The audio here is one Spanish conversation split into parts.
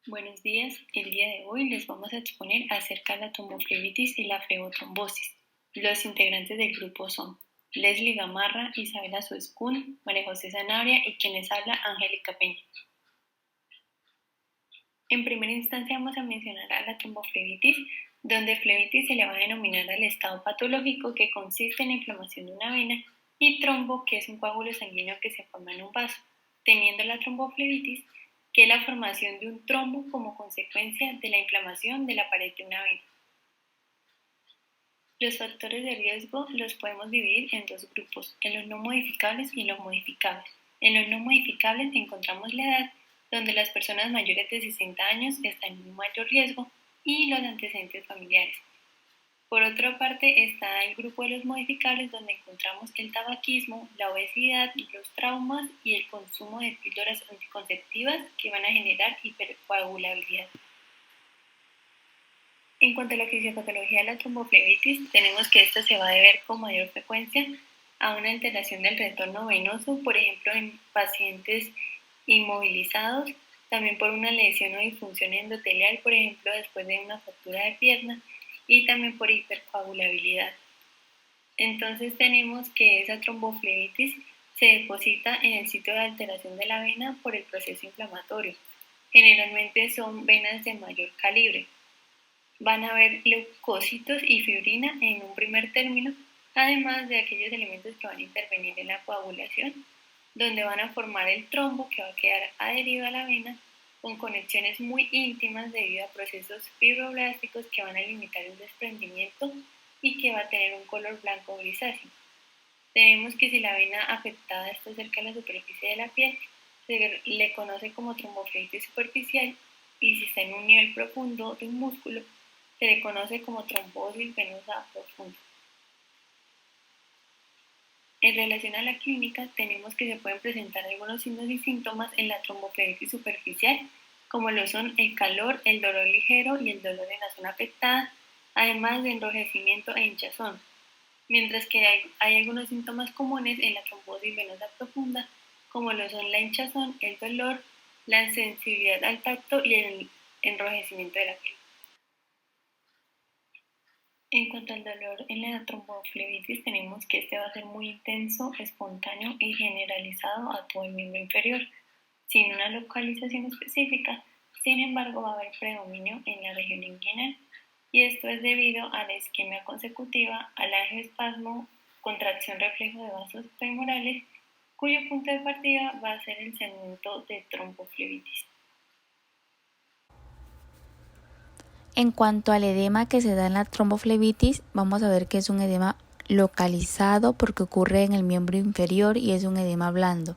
Buenos días, el día de hoy les vamos a exponer acerca de la tromboflebitis y la flebotrombosis. Los integrantes del grupo son Leslie Gamarra, Isabela Suescún, María José Sanabria y quienes habla Angélica Peña. En primera instancia vamos a mencionar a la tromboflebitis, donde flebitis se le va a denominar al estado patológico que consiste en la inflamación de una vena y trombo, que es un coágulo sanguíneo que se forma en un vaso, teniendo la tromboflebitis que es la formación de un trombo como consecuencia de la inflamación de la pared de una vena. Los factores de riesgo los podemos dividir en dos grupos, en los no modificables y los modificables. En los no modificables encontramos la edad, donde las personas mayores de 60 años están en un mayor riesgo, y los antecedentes familiares. Por otra parte está el grupo de los modificables, donde encontramos el tabaquismo, la obesidad, los traumas y el consumo de píldoras anticonceptivas que van a generar hipercoagulabilidad. En cuanto a la fisiopatología de la tromboflebitis, tenemos que esta se va a deber con mayor frecuencia a una alteración del retorno venoso, por ejemplo en pacientes inmovilizados, también por una lesión o disfunción endotelial, por ejemplo después de una fractura de pierna, y también por hipercoagulabilidad. Entonces tenemos que esa tromboflebitis se deposita en el sitio de alteración de la vena por el proceso inflamatorio. Generalmente son venas de mayor calibre. Van a haber leucocitos y fibrina en un primer término, además de aquellos elementos que van a intervenir en la coagulación, donde van a formar el trombo que va a quedar adherido a la vena con conexiones muy íntimas debido a procesos fibroblásticos que van a limitar el desprendimiento y que va a tener un color blanco grisáceo. Tenemos que si la vena afectada está cerca de la superficie de la piel, se le conoce como tromboflebitis superficial, y si está en un nivel profundo de un músculo, se le conoce como trombosis venosa profunda. En relación a la clínica, tenemos que se pueden presentar algunos signos y síntomas en la tromboflebitis superficial, como lo son el calor, el dolor ligero y el dolor en la zona afectada, además de enrojecimiento e hinchazón. Mientras que hay algunos síntomas comunes en la trombosis venosa profunda, como lo son la hinchazón, el dolor, la insensibilidad al tacto y el enrojecimiento de la piel. En cuanto al dolor en la tromboflebitis, tenemos que este va a ser muy intenso, espontáneo y generalizado a todo el miembro inferior, sin una localización específica. Sin embargo, va a haber predominio en la región inguinal, y esto es debido a la isquemia consecutiva, al angioespasmo, contracción reflejo de vasos femorales, cuyo punto de partida va a ser el segmento de tromboflebitis. En cuanto al edema que se da en la tromboflebitis, vamos a ver que es un edema localizado porque ocurre en el miembro inferior y es un edema blando.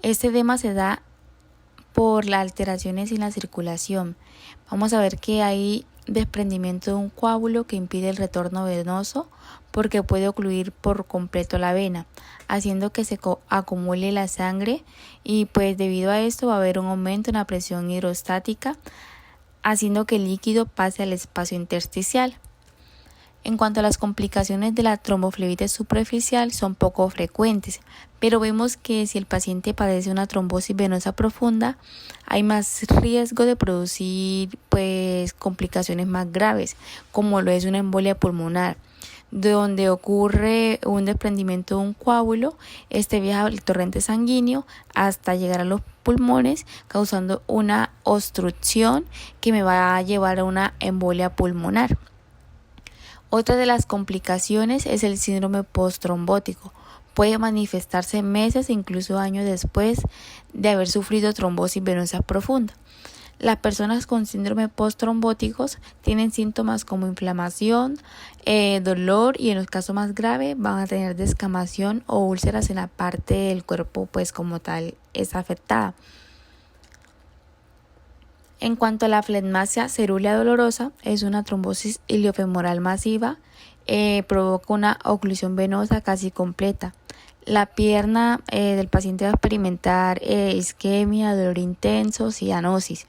Este edema se da por las alteraciones en la circulación. Vamos a ver que hay desprendimiento de un coágulo que impide el retorno venoso porque puede ocluir por completo la vena, haciendo que se acumule la sangre, y pues debido a esto va a haber un aumento en la presión hidrostática, haciendo que el líquido pase al espacio intersticial. En cuanto a las complicaciones de la tromboflebitis superficial, son poco frecuentes, pero vemos que si el paciente padece una trombosis venosa profunda, hay más riesgo de producir complicaciones más graves, como lo es una embolia pulmonar, donde ocurre un desprendimiento de un coágulo. Este viaja al torrente sanguíneo hasta llegar a los pulmones, causando una obstrucción que me va a llevar a una embolia pulmonar. Otra de las complicaciones es el síndrome postrombótico. Puede manifestarse meses e incluso años después de haber sufrido trombosis venosa profunda. Las personas con síndrome postrombóticos tienen síntomas como inflamación, dolor, y en los casos más graves van a tener descamación o úlceras en la parte del cuerpo como tal es afectada. En cuanto a la flegmasia cerúlea dolorosa, es una trombosis iliofemoral masiva, provoca una oclusión venosa casi completa. La pierna del paciente va a experimentar isquemia, dolor intenso, cianosis.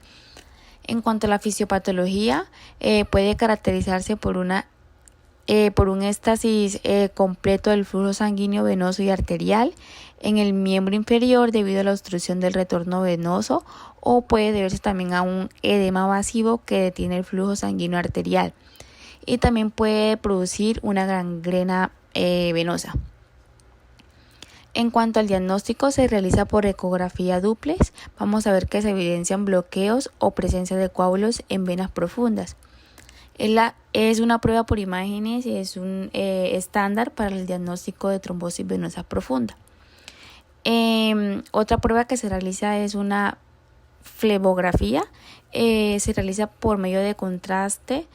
En cuanto a la fisiopatología, puede caracterizarse por una por un éxtasis completo del flujo sanguíneo venoso y arterial en el miembro inferior debido a la obstrucción del retorno venoso, o puede deberse también a un edema masivo que detiene el flujo sanguíneo arterial, y también puede producir una gangrena venosa. En cuanto al diagnóstico, se realiza por ecografía dúplex. Vamos a ver que se evidencian bloqueos o presencia de coágulos en venas profundas. Es una prueba por imágenes y es un estándar para el diagnóstico de trombosis venosa profunda. Otra prueba que se realiza es una flebografía. Se realiza por medio de contraste.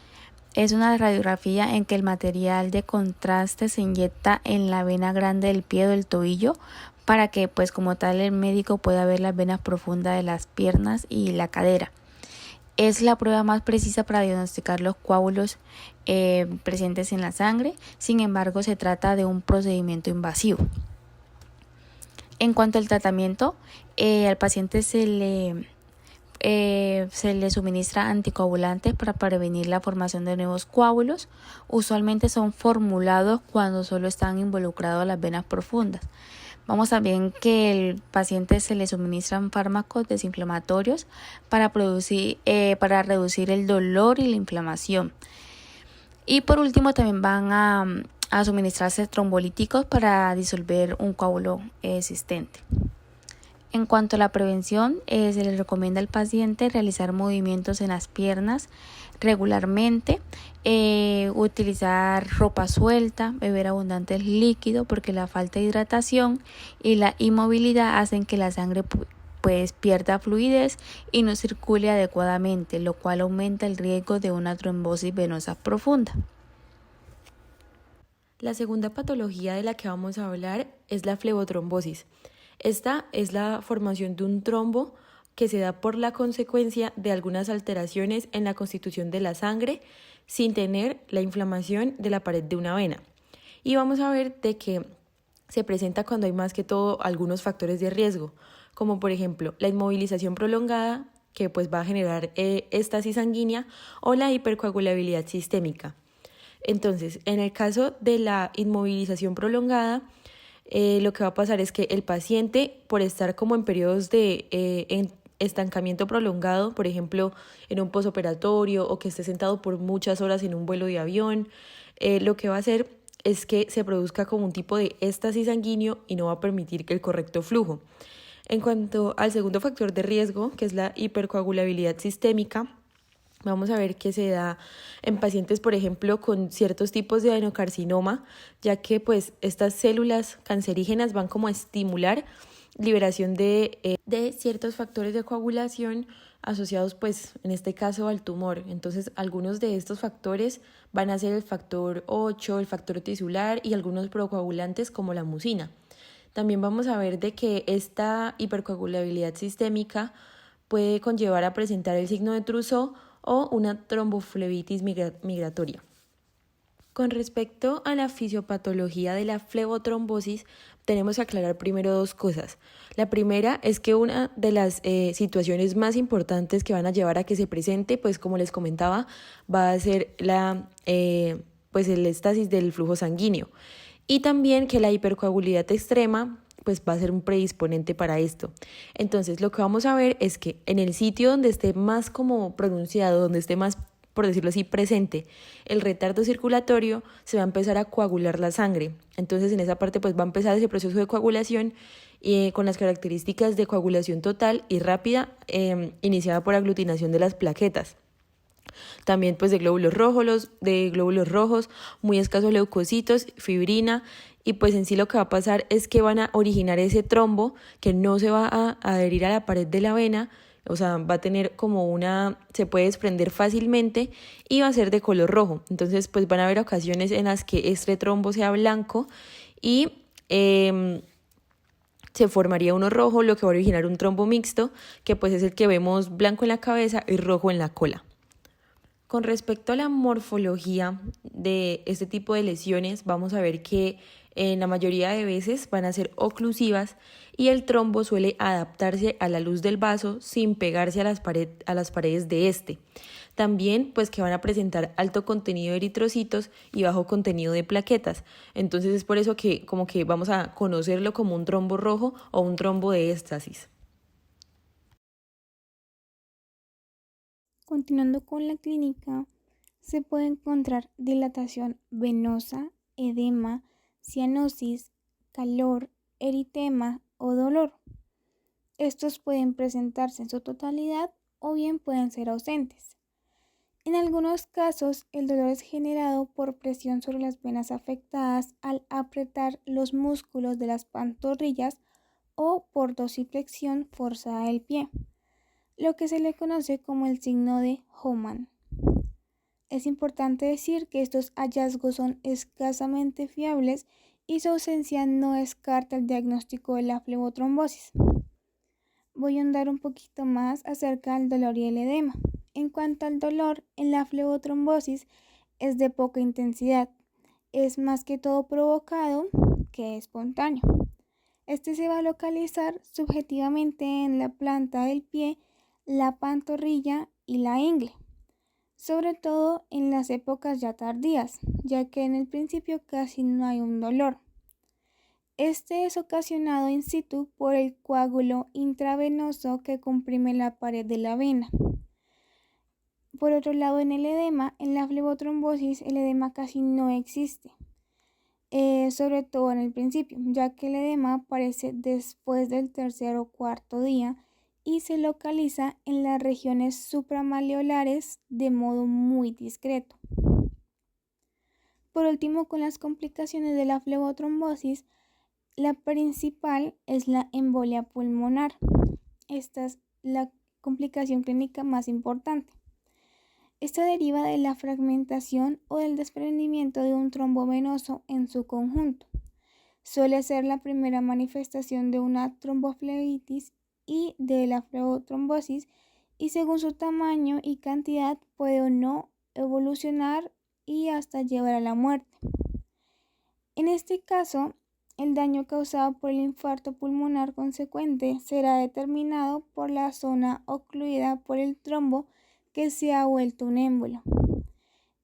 Es una radiografía en que el material de contraste se inyecta en la vena grande del pie o del tobillo para que pues como tal el médico pueda ver las venas profundas de las piernas y la cadera. Es la prueba más precisa para diagnosticar los coágulos presentes en la sangre. Sin embargo, se trata de un procedimiento invasivo. En cuanto al tratamiento, al paciente se le suministra anticoagulantes para prevenir la formación de nuevos coágulos. Usualmente son formulados cuando solo están involucrados las venas profundas. Vamos también que el paciente se le suministran fármacos desinflamatorios para reducir el dolor y la inflamación. Y por último también van a suministrarse trombolíticos para disolver un coágulo existente. En cuanto a la prevención, se le recomienda al paciente realizar movimientos en las piernas regularmente, utilizar ropa suelta, beber abundantes líquidos porque la falta de hidratación y la inmovilidad hacen que la sangre pues pierda fluidez y no circule adecuadamente, lo cual aumenta el riesgo de una trombosis venosa profunda. La segunda patología de la que vamos a hablar es la flebotrombosis. Esta es la formación de un trombo que se da por la consecuencia de algunas alteraciones en la constitución de la sangre sin tener la inflamación de la pared de una vena. Y vamos a ver de que se presenta cuando hay más que todo algunos factores de riesgo, como por ejemplo la inmovilización prolongada, que pues va a generar éstasis sanguínea, o la hipercoagulabilidad sistémica. Entonces, en el caso de la inmovilización prolongada, lo que va a pasar es que el paciente, por estar como en periodos de estancamiento prolongado, por ejemplo, en un posoperatorio o que esté sentado por muchas horas en un vuelo de avión, lo que va a hacer es que se produzca como un tipo de éstasis sanguíneo y no va a permitir que el correcto flujo. En cuanto al segundo factor de riesgo, que es la hipercoagulabilidad sistémica, vamos a ver que se da en pacientes, por ejemplo, con ciertos tipos de adenocarcinoma, ya que pues estas células cancerígenas van como a estimular liberación de ciertos factores de coagulación asociados pues en este caso al tumor. Entonces algunos de estos factores van a ser el factor 8, el factor tisular y algunos procoagulantes como la mucina. También vamos a ver de que esta hipercoagulabilidad sistémica puede conllevar a presentar el signo de Trousseau o una tromboflebitis migratoria. Con respecto a la fisiopatología de la flebotrombosis, tenemos que aclarar primero dos cosas. La primera es que una de las situaciones más importantes que van a llevar a que se presente, pues como les comentaba, va a ser el éstasis del flujo sanguíneo. Y también que la hipercoagulidad extrema pues va a ser un predisponente para esto. Entonces, lo que vamos a ver es que en el sitio donde esté más como pronunciado, donde esté más, por decirlo así, presente el retardo circulatorio, se va a empezar a coagular la sangre. Entonces, en esa parte pues va a empezar ese proceso de coagulación con las características de coagulación total y rápida, iniciada por aglutinación de las plaquetas. También pues de glóbulos rojos, muy escasos leucocitos, fibrina, y pues en sí lo que va a pasar es que van a originar ese trombo que no se va a adherir a la pared de la vena, o sea, va a tener se puede desprender fácilmente y va a ser de color rojo. Entonces pues van a haber ocasiones en las que este trombo sea blanco y se formaría uno rojo, lo que va a originar un trombo mixto, que pues es el que vemos blanco en la cabeza y rojo en la cola. Con respecto a la morfología de este tipo de lesiones, vamos a ver que En la mayoría de veces van a ser oclusivas y el trombo suele adaptarse a la luz del vaso sin pegarse a las paredes de este. También pues que van a presentar alto contenido de eritrocitos y bajo contenido de plaquetas. Entonces es por eso que como que vamos a conocerlo como un trombo rojo o un trombo de éxtasis. Continuando con la clínica, se puede encontrar dilatación venosa, edema, cianosis, calor, eritema o dolor. Estos pueden presentarse en su totalidad o bien pueden ser ausentes. En algunos casos, el dolor es generado por presión sobre las venas afectadas al apretar los músculos de las pantorrillas o por dorsiflexión forzada del pie, lo que se le conoce como el signo de Hohmann. Es importante decir que estos hallazgos son escasamente fiables y su ausencia no descarta el diagnóstico de la flebotrombosis. Voy a ahondar un poquito más acerca del dolor y el edema. En cuanto al dolor, en la flebotrombosis es de poca intensidad, es más que todo provocado que espontáneo. Este se va a localizar subjetivamente en la planta del pie, la pantorrilla y la ingle, sobre todo en las épocas ya tardías, ya que en el principio casi no hay un dolor. Este es ocasionado in situ por el coágulo intravenoso que comprime la pared de la vena. Por otro lado, en el edema, en la flebotrombosis, el edema casi no existe, sobre todo en el principio, ya que el edema aparece después del tercer o cuarto día y se localiza en las regiones supramaleolares de modo muy discreto. Por último, con las complicaciones de la flebotrombosis, la principal es la embolia pulmonar. Esta es la complicación clínica más importante. Esta deriva de la fragmentación o del desprendimiento de un trombo venoso en su conjunto. Suele ser la primera manifestación de una tromboflebitis y de la flebotrombosis, y según su tamaño y cantidad puede o no evolucionar y hasta llevar a la muerte. En este caso, el daño causado por el infarto pulmonar consecuente será determinado por la zona ocluida por el trombo que se ha vuelto un émbolo.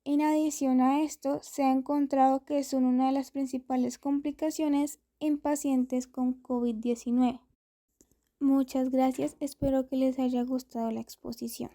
En adición a esto, se ha encontrado que son una de las principales complicaciones en pacientes con COVID-19. Muchas gracias, espero que les haya gustado la exposición.